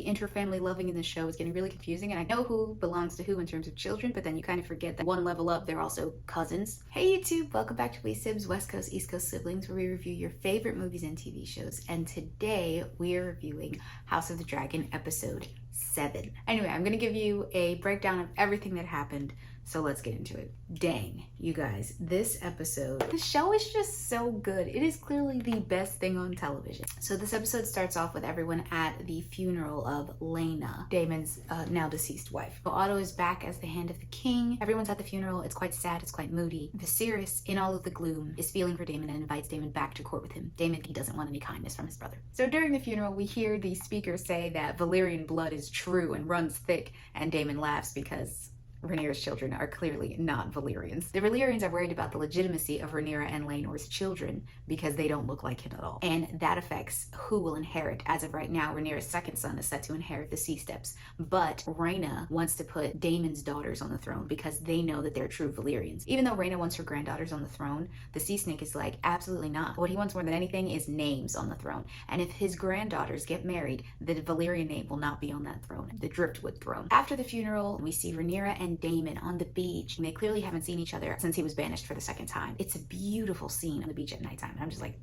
inter-family loving in the show is getting really confusing, and I know who belongs to who in terms of children, but then you kind of forget that one level up, they're also cousins. Hey YouTube, welcome back to SIBZ, West Coast, East Coast siblings, where we review your favorite movies and TV shows. And today we are reviewing House of the Dragon episode 7. Anyway, I'm gonna give you a breakdown of everything that happened, so let's get into it. Dang, you guys, this episode, the show is just so good. It is clearly the best thing on television. So this episode starts off with everyone at the funeral of Laena, Daemon's now deceased wife. So Otto is back as the Hand of the King. Everyone's at the funeral. It's quite sad, it's quite moody. Viserys, in all of the gloom, is feeling for Daemon and invites Daemon back to court with him. Daemon, he doesn't want any kindness from his brother. So during the funeral, we hear the speaker say that Valyrian blood is true and runs thick, and Daemon laughs because Rhaenyra's children are clearly not Valyrians. The Valyrians are worried about the legitimacy of Rhaenyra and Laenor's children because they don't look like him at all. And that affects who will inherit. As of right now, Rhaenyra's second son is set to inherit the Sea Steps. But Rhaena wants to put Daemon's daughters on the throne because they know that they're true Valyrians. Even though Rhaena wants her granddaughters on the throne, the Sea Snake is like, absolutely not. What he wants more than anything is names on the throne. And if his granddaughters get married, the Valyrian name will not be on that throne, the Driftwood throne. After the funeral, we see Rhaenyra and Daemon on the beach. They clearly haven't seen each other since he was banished for the second time. It's a beautiful scene on the beach at nighttime, and I'm just like,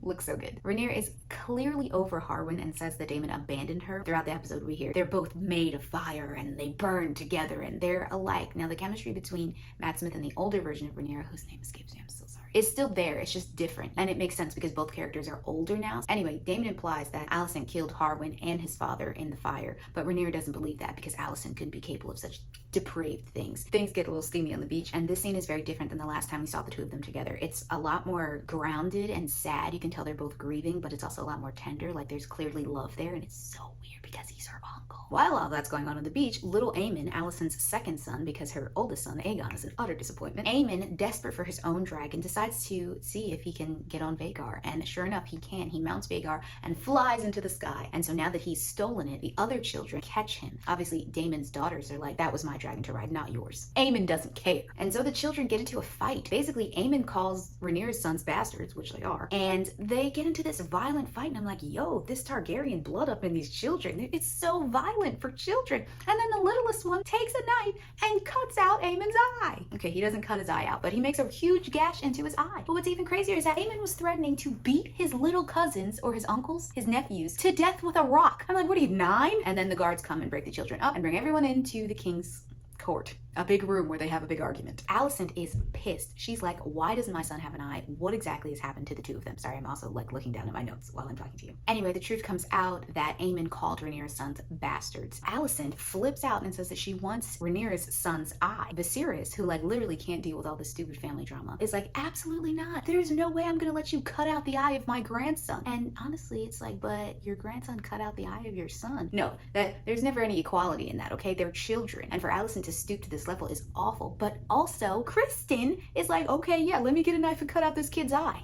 looks so good. Rhaenyra is clearly over Harwin and says that Daemon abandoned her. Throughout the episode, we hear they're both made of fire and they burn together and they're alike. Now, the chemistry between Matt Smith and the older version of Rhaenyra, whose name escapes me, I'm so sorry, it's still there. It's just different, and it makes sense because both characters are older now. Anyway, Daemon implies that Alicent killed Harwin and his father in the fire, but Rhaenyra doesn't believe that because Alicent couldn't be capable of such depraved things. Things get a little steamy on the beach, and this scene is very different than the last time we saw the two of them together. It's a lot more grounded and sad. You can tell they're both grieving, but it's also a lot more tender. Like, there's clearly love there, and it's so weird because he's her uncle. While all that's going on the beach, little Aemon, Alicent's second son, because her oldest son, Aegon, is an utter disappointment. Aemon, desperate for his own dragon, decides to see if he can get on Vhagar, and sure enough, he can. He mounts Vhagar and flies into the sky, and so now that he's stolen it, the other children catch him. Obviously, Daemon's daughters are like, that was my dragon to ride, not yours. Aemon doesn't care, and so the children get into a fight. Basically, Aemon calls Rhaenyra's sons bastards, which they are, and they get into this violent fight, and I'm like, yo, this Targaryen blood up in these children, it's so violent for children. And then the littlest one takes a knife and cuts out Aemon's eye. Okay, he doesn't cut his eye out, but he makes a huge gash into his eye. But what's even crazier is that Aemon was threatening to beat his little cousins, or his uncles, his nephews, to death with a rock. I'm like, what are you, 9? And then the guards come and break the children up and bring everyone into the king's court, a big room where they have a big argument. Alicent is pissed. She's like, why doesn't my son have an eye? What exactly has happened to the two of them? Sorry, I'm also like looking down at my notes while I'm talking to you. Anyway, the truth comes out that Aemon called Rhaenyra's sons bastards. Alicent flips out and says that she wants Rhaenyra's son's eye. Viserys, who like literally can't deal with all this stupid family drama, is like, absolutely not. There's no way I'm gonna let you cut out the eye of my grandson. And honestly, it's like, but your grandson cut out the eye of your son. No, there's never any equality in that, okay? They're children. And for Alicent to stoop to this level is awful. But also, Kristen is like, okay, yeah, let me get a knife and cut out this kid's eye.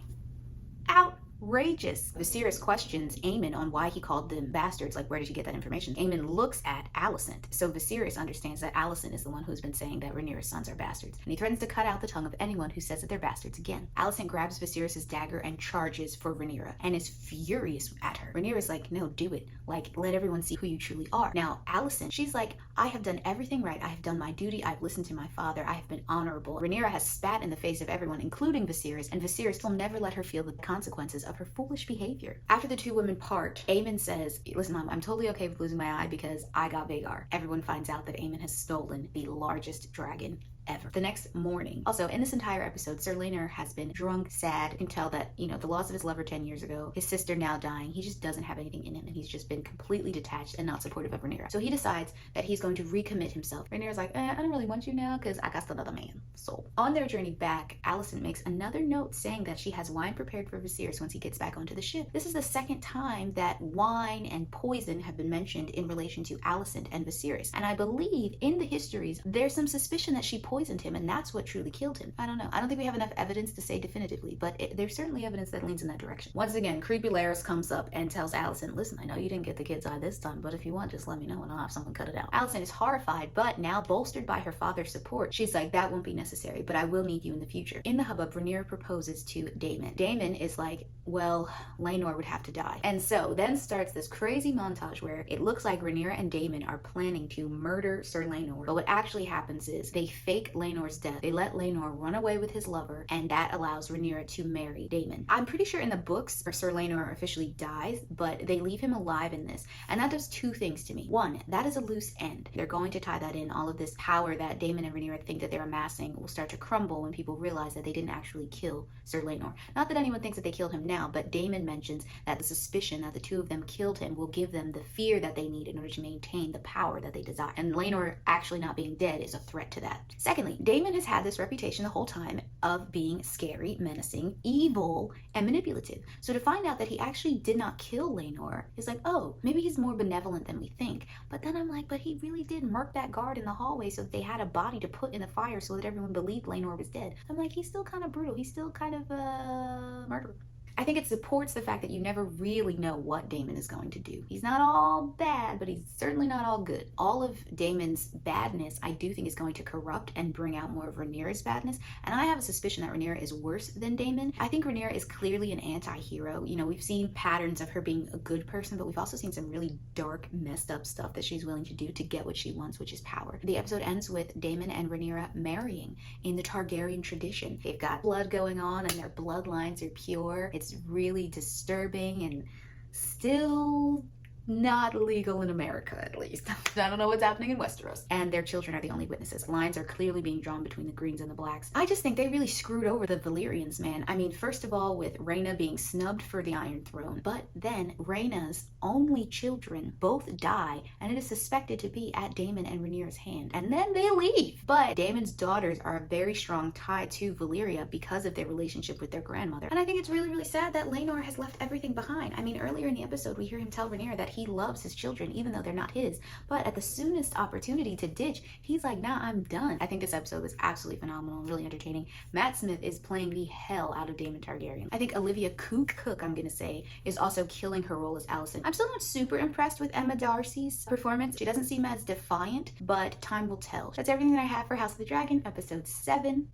Outrageous. Viserys questions Aemon on why he called them bastards. Like, where did you get that information? Aemon looks at Alicent. So Viserys understands that Alicent is the one who's been saying that Rhaenyra's sons are bastards. And he threatens to cut out the tongue of anyone who says that they're bastards again. Alicent grabs Viserys' dagger and charges for Rhaenyra and is furious at her. Rhaenyra's like, no, do it. Like, let everyone see who you truly are. Now, Alicent, she's like, I have done everything right. I have done my duty. I've listened to my father. I have been honorable. Rhaenyra has spat in the face of everyone, including Viserys, and Viserys will never let her feel the consequences of her foolish behavior. After the two women part, Aemon says, listen, Mom, I'm totally okay with losing my eye because I got Vhagar. Everyone finds out that Aemon has stolen the largest dragon ever. The next morning, also in this entire episode, Sir Laenor has been drunk, sad. You can tell that, you know, the loss of his lover 10 years ago, his sister now dying, he just doesn't have anything in him, and he's just been completely detached and not supportive of Rhaenyra. So he decides that he's going to recommit himself. Rhaenyra's like, I don't really want you now because I got another man. So on their journey back, Alicent makes another note saying that she has wine prepared for Viserys once he gets back onto the ship. This is the second time that wine and poison have been mentioned in relation to Alicent and Viserys. And I believe in the histories, there's some suspicion that she poisoned poisoned him, and that's what truly killed him. I don't know. I don't think we have enough evidence to say definitively, but there's certainly evidence that leans in that direction. Once again, creepy Laris comes up and tells Allison, listen, I know you didn't get the kid's eye this time, but if you want, just let me know and I'll have someone cut it out. Allison is horrified, but now bolstered by her father's support, she's like, that won't be necessary, but I will need you in the future. In the hubbub, Rhaenyra proposes to Daemon. Daemon is like, well, Laenor would have to die. And so then starts this crazy montage where it looks like Rhaenyra and Daemon are planning to murder Sir Laenor, but what actually happens is they fake Laenor's death. They let Laenor run away with his lover, and that allows Rhaenyra to marry Daemon. I'm pretty sure in the books Sir Laenor officially dies, but they leave him alive in this, and that does two things to me. One, that is a loose end. They're going to tie that in. All of this power that Daemon and Rhaenyra think that they're amassing will start to crumble when people realize that they didn't actually kill Sir Laenor. Not that anyone thinks that they killed him now, but Daemon mentions that the suspicion that the two of them killed him will give them the fear that they need in order to maintain the power that they desire. And Laenor actually not being dead is a threat to that. Secondly, Daemon has had this reputation the whole time of being scary, menacing, evil, and manipulative. So to find out that he actually did not kill Laenor is like, oh, maybe he's more benevolent than we think. But then I'm like, but he really did murk that guard in the hallway so that they had a body to put in the fire so that everyone believed Laenor was dead. I'm like, he's still kind of brutal. He's still kind of a murderer. I think it supports the fact that you never really know what Daemon is going to do. He's not all bad, but he's certainly not all good. All of Daemon's badness, I do think, is going to corrupt and bring out more of Rhaenyra's badness. And I have a suspicion that Rhaenyra is worse than Daemon. I think Rhaenyra is clearly an anti-hero. You know, we've seen patterns of her being a good person, but we've also seen some really dark, messed up stuff that she's willing to do to get what she wants, which is power. The episode ends with Daemon and Rhaenyra marrying in the Targaryen tradition. They've got blood going on and their bloodlines are pure. It's really disturbing and still not legal in America, at least. I don't know what's happening in Westeros. And their children are the only witnesses. Lines are clearly being drawn between the Greens and the Blacks. I just think they really screwed over the Valyrians, man. I mean, first of all, with Rhaena being snubbed for the Iron Throne, but then Rhaena's only children both die, and it is suspected to be at Daemon and Rhaenyra's hand. And then they leave. But Daemon's daughters are a very strong tie to Valyria because of their relationship with their grandmother. And I think it's really, really sad that Laenor has left everything behind. I mean, earlier in the episode, we hear him tell Rhaenyra that he loves his children, even though they're not his. But at the soonest opportunity to ditch, he's like, nah, I'm done. I think this episode was absolutely phenomenal and really entertaining. Matt Smith is playing the hell out of Daemon Targaryen. I think Olivia Cook, I'm gonna say, is also killing her role as Alicent. I'm still not super impressed with Emma Darcy's performance. She doesn't seem as defiant, but time will tell. That's everything that I have for House of the Dragon, episode 7.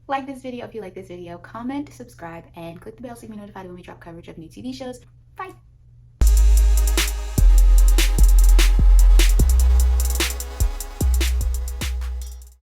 Like this video if you like this video, comment, subscribe, and click the bell so you can be notified when we drop coverage of new TV shows. Bye!